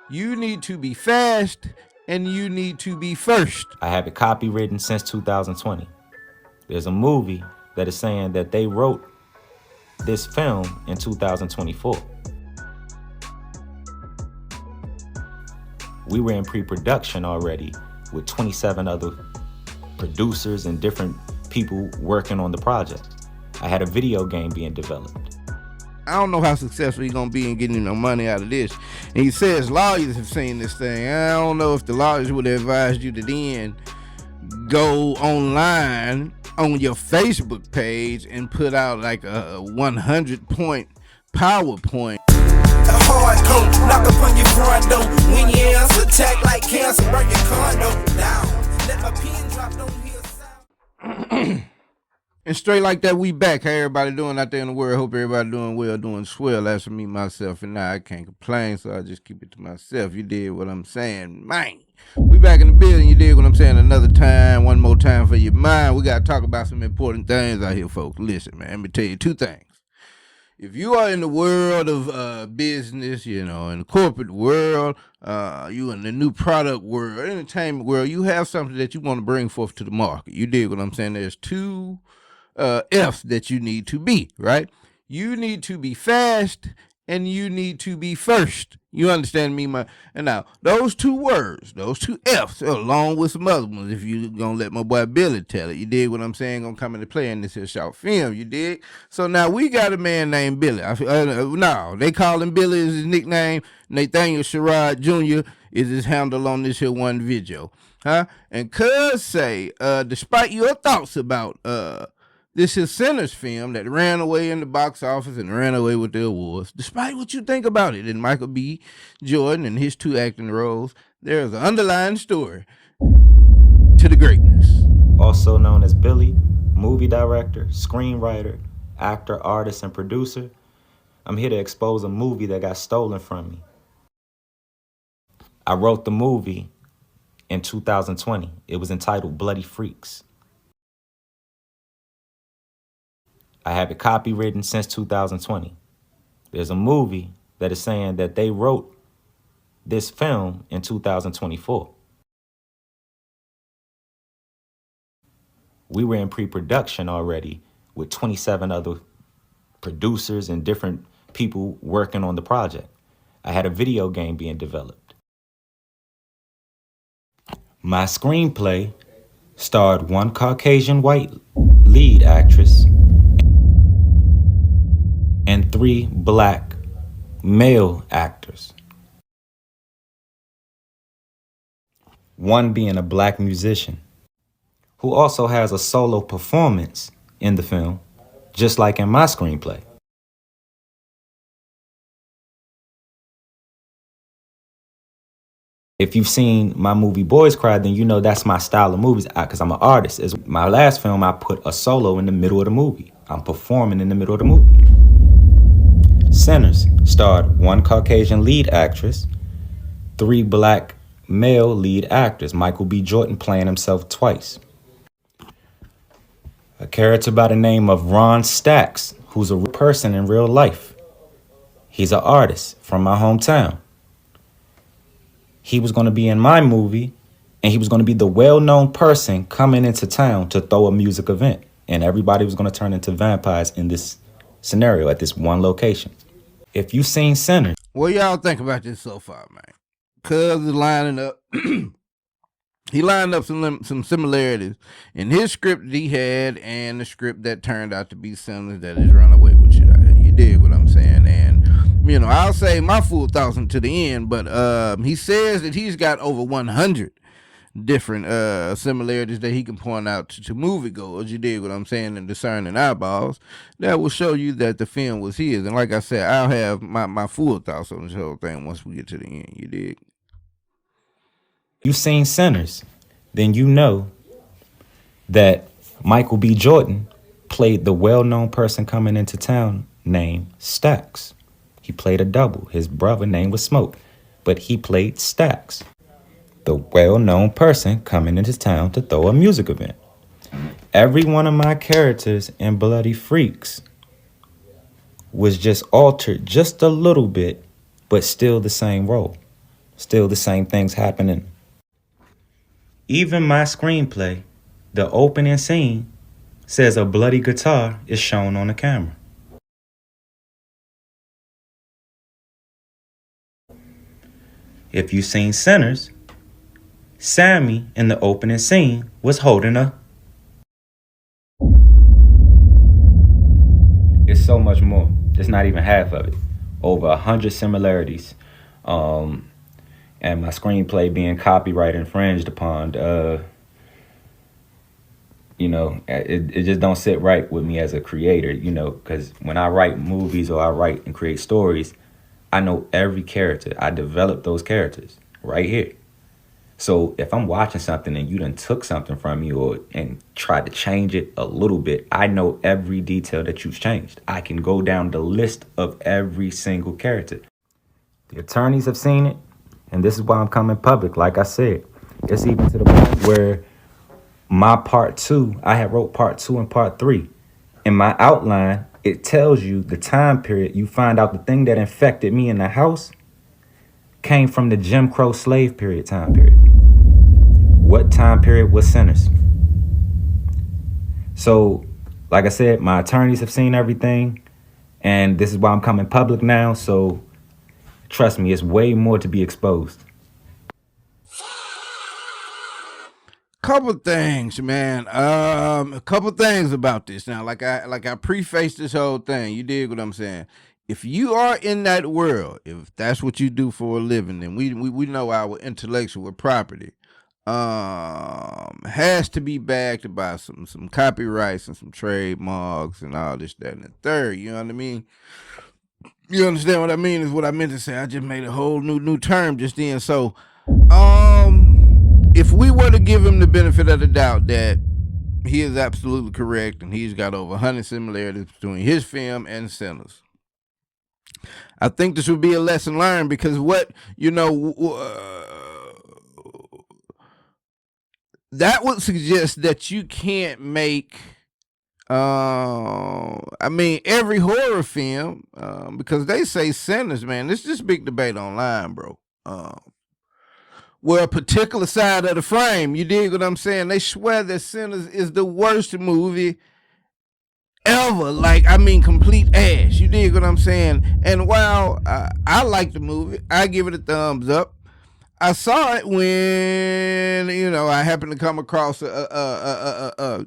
You need to be fast and you need to be first. I have it copywritten since 2020. There's a movie that is saying that they wrote this film in 2024. We were in pre-production already with 27 other producers and different people working on the project. I had a video game being developed. I don't know how successful he's gonna be in getting no money out of this. And he says lawyers have seen this thing. I don't know if the lawyers would have advised you to then go online on your Facebook page and put out like a 100-point PowerPoint. A hard coat, knock upon your front door. When your ass attack like cancer, burn your condo down. Let my pen drop, don't hear sound. And straight like that, we back. How everybody doing out there in the world? Hope everybody doing well, doing swell. As for me, myself, and I can't complain, so I just keep it to myself. You did what I'm saying, man. We back in the building. You did what I'm saying. Another time, one more time for your mind. We got to talk about some important things out here, folks. Listen, man, let me tell you two things. If you are in the world of business, you know, in the corporate world, you in the new product world, entertainment world, you have something that you want to bring forth to the market. You dig what I'm saying? There's two F's that you need to be, right? You need to be fast and you need to be first. You understand me, man? And now, those two words, those two F's, along with some other ones, if you gonna let my boy Billy tell it, you dig what I'm saying, gonna come into play in this here short film, you dig? So now we got a man named Billy. No, they call him Billy is his nickname. Nathaniel Sherrod Jr. is his handle on this here one video. Huh? And cuz say, despite your thoughts about this is Sinners film that ran away in the box office and ran away with the awards. Despite what you think about it, and Michael B. Jordan and his two acting roles, there is an underlying story to the greatness. Also known as Billy, movie director, screenwriter, actor, artist, and producer, I'm here to expose a movie that got stolen from me. I wrote the movie in 2020. It was entitled Bloody Freaks. I have it copywritten since 2020. There's a movie that is saying that they wrote this film in 2024. We were in pre-production already with 27 other producers and different people working on the project. I had a video game being developed. My screenplay starred one Caucasian white lead actress and 3 black male actors. One being a black musician who also has a solo performance in the film, just like in my screenplay. If you've seen my movie Boys Cry, then you know that's my style of movies because I'm an artist. As my last film, I put a solo in the middle of the movie. I'm performing in the middle of the movie. Sinners starred one Caucasian lead actress, 3 black male lead actors, Michael B. Jordan playing himself twice. A character by the name of Ron Stacks, who's a real person in real life. He's an artist from my hometown. He was going to be in my movie, and he was going to be the well-known person coming into town to throw a music event. And everybody was going to turn into vampires in this scenario at this one location. If you've seen Sinners. What y'all think about this so far, man? Cuz is lining up. He lined up some similarities in his script that he had and the script that turned out to be Sinners that is run away with shit out here. You dig what I'm saying? And, you know, I'll say my full thoughts to the end, but he says that he's got over 100 different similarities that he can point out to moviegoers, you dig what I'm saying, and discerning eyeballs that will show you that the film was his. And like I said, I'll have my full thoughts on this whole thing once we get to the end, you dig? You've seen Sinners, then you know that Michael B. Jordan played the well-known person coming into town named Stacks. He played a double. His brother name was Smoke, but he played Stacks, the well-known person coming into town to throw a music event. Every one of my characters in Bloody Freaks was just altered just a little bit, but still the same role. Still the same things happening. Even my screenplay, the opening scene, says a bloody guitar is shown on the camera. If you've seen Sinners, Sammy in the opening scene was holding a. It's so much more. It's not even half of it. Over 100 similarities. And my screenplay being copyright infringed upon, it just don't sit right with me as a creator, because when I write movies or I write and create stories, I know every character. I develop those characters right here. So if I'm watching something and you done took something from me and tried to change it a little bit, I know every detail that you've changed. I can go down the list of every single character. The attorneys have seen it, and this is why I'm coming public. Like I said, it's even to the point where my part 2, I had wrote part 2 and part 3. In my outline, it tells you the time period. You find out the thing that infected me in the house came from the Jim Crow slave period time period. What time period was Sinners? So, like I said, my attorneys have seen everything, and this is why I'm coming public now. So, trust me, it's way more to be exposed. Couple things, man. A couple things about this. Now, like I prefaced this whole thing. You dig what I'm saying? If you are in that world, if that's what you do for a living, then we know our intellectual property has to be backed by some copyrights and some trademarks and all this, that, and the third. You know what I mean? You understand what I mean? Is what I meant to say. I just made a whole new term just then. So, if we were to give him the benefit of the doubt that he is absolutely correct and he's got over 100 similarities between his film and Sinners, I think this would be a lesson learned, because that would suggest that you can't make every horror film, because they say Sinners, man, it's this big debate online, bro, where a particular side of the frame, you dig what I'm saying, they swear that Sinners is the worst movie ever. Like, complete ass. You dig what I'm saying? And while I like the movie, I give it a thumbs up. I saw it when I happened to come across a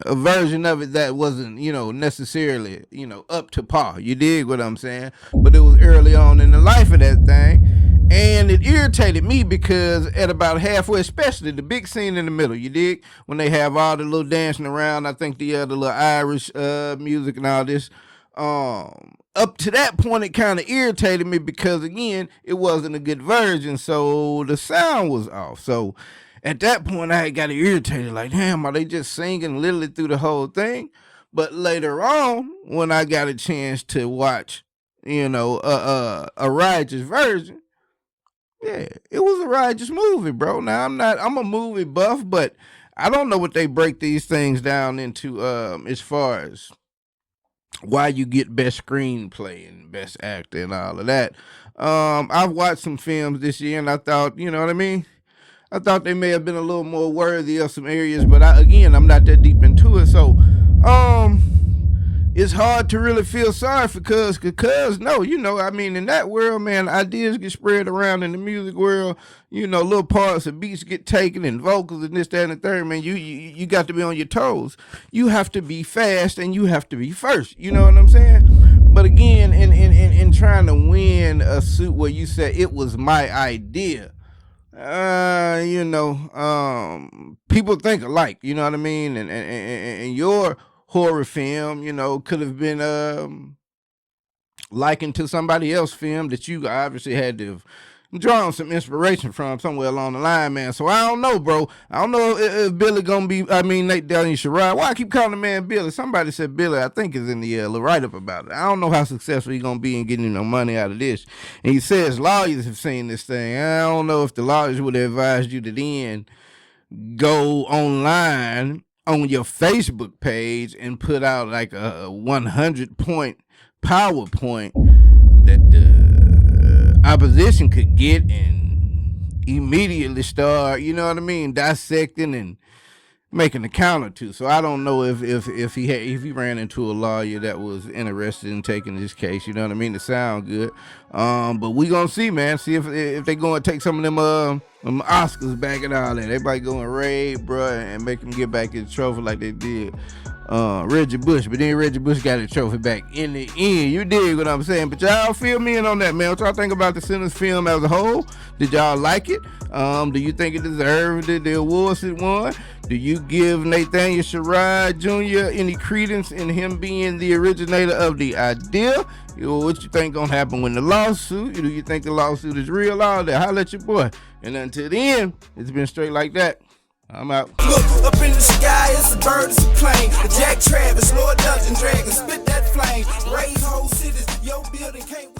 version of it that wasn't necessarily up to par. You dig what I'm saying? But it was early on in the life of that thing, and it irritated me because at about halfway, especially the big scene in the middle, you dig, when they have all the little dancing around. I think the little Irish music and all this. Up to that point, it kind of irritated me because, again, it wasn't a good version, so the sound was off. So at that point, I got irritated, like, damn, are they just singing literally through the whole thing? But later on, when I got a chance to watch, a righteous version, yeah, it was a righteous movie, bro. Now, I'm a movie buff, but I don't know what they break these things down into as far as why you get best screenplay and best actor and all of that. I've watched some films this year, and I thought, you know what I mean? I thought they may have been a little more worthy of some areas, but I'm not that deep into it. So, it's hard to really feel sorry for Cuz no, in that world, man, ideas get spread around in the music world. Little parts of beats get taken and vocals and this, that, and the third, man. You got to be on your toes. You have to be fast and you have to be first. You know what I'm saying? But again, in trying to win a suit where you said it was my idea, people think alike, you know what I mean? And your horror film, could have been likened to somebody else's film that you obviously had to have drawn some inspiration from somewhere along the line, man. So I don't know, bro. I don't know if Billy gonna be, Nate Downey Sherrod. Why I keep calling the man Billy? Somebody said Billy, I think, is in the little write-up about it. I don't know how successful he's gonna be in getting no money out of this. And he says lawyers have seen this thing. I don't know if the lawyers would have advised you to then go online on your Facebook page and put out like a 100-point PowerPoint that the opposition could get and immediately start, you know what I mean, dissecting and making a counter to. So I don't know if he ran into a lawyer that was interested in taking this case, you know what I mean, to sound good. But we gonna see, man. See if they gonna take some of them Oscars back and all that. Everybody gonna raid, bruh, and make them get back his trophy like they did Reggie Bush. But then Reggie Bush got his trophy back in the end. You dig what I'm saying? But y'all fill me in on that, man. What y'all think about the Sinners film as a whole? Did y'all like it? Do you think it deserved the awards it won? Do you give Nathaniel Sherrod Jr. any credence in him being the originator of the idea? What you think gonna happen when the lawsuit? Do you think the lawsuit is real? All that. Holla at your boy. And until the end, it's been straight like that. I'm out. Look up in the sky, it's a bird, it's a plane. Jack Travis, Lord Dungeon Dragon, spit that flame. Raise whole cities, your building can't